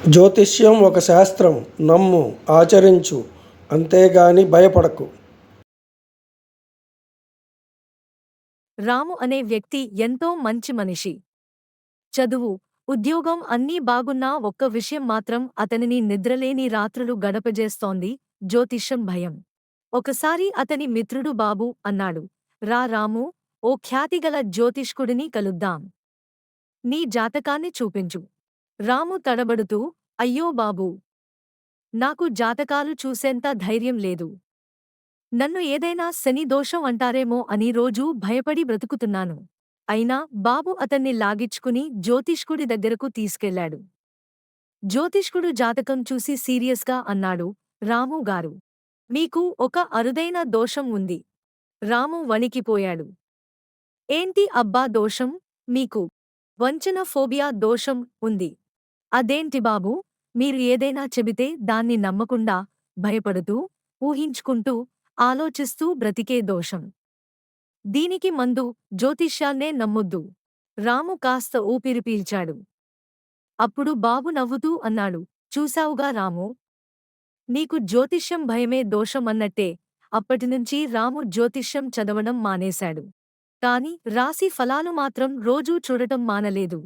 జ్యోతిష్యం ఒక శాస్త్రం. నమ్ము, ఆచరించు, అంతేగాని భయపడకు. రాము అనే వ్యక్తి ఎంతో మంచి మనిషి. చదువు, ఉద్యోగం అన్నీ బాగున్నా ఒక్క విషయం మాత్రం అతనిని నిద్రలేని రాత్రులు గడపజేస్తోంది: జ్యోతిష్యం భయం. ఒకసారి అతని మిత్రుడు బాబు అన్నాడు, రా రామూ, ఓ ఖ్యాతిగల జ్యోతిష్కుడిని కలుద్దాం. నీ జాతకాన్ని చూపించు. రాము తడబడుతూ, అయ్యో బాబూ, నాకు జాతకాలు చూసేంత ధైర్యం లేదు. నన్ను ఏదైనా శని దోషం అంటారేమో అని రోజూ భయపడి బ్రతుకుతున్నాను. అయినా బాబు అతన్ని లాగిచ్చుకుని జ్యోతిష్కుడి దగ్గరకు తీసుకెళ్లాడు. జ్యోతిష్కుడు జాతకం చూసి సీరియస్గా అన్నాడు, రాము గారు, మీకు ఒక అరుదైన దోషం ఉంది. రాము వణికిపోయాడు. ఏంటి అబ్బా దోషం? మీకు వంచన ఫోబియా దోషం ఉంది. అదేంటి బాబూ, మీరు ఏదైనా చెబితే దాన్ని నమ్మకుండా, భయపడుతూ, ఊహించుకుంటూ, ఆలోచిస్తూ బ్రతికే దోషం. దీనికి మందు, జ్యోతిష్యాన్నే నమ్మొద్దు. రాము కాస్త ఊపిరి పీల్చాడు. అప్పుడు బాబు నవ్వుతూ అన్నాడు, చూశావుగా రామూ, నీకు జ్యోతిష్యం భయమే దోషం అన్నట్టే. అప్పటినుంచి రాము జ్యోతిష్యం చదవడం మానేశాడు. కాని రాశి ఫలాలు మాత్రం రోజూ చూడటం మానలేదు.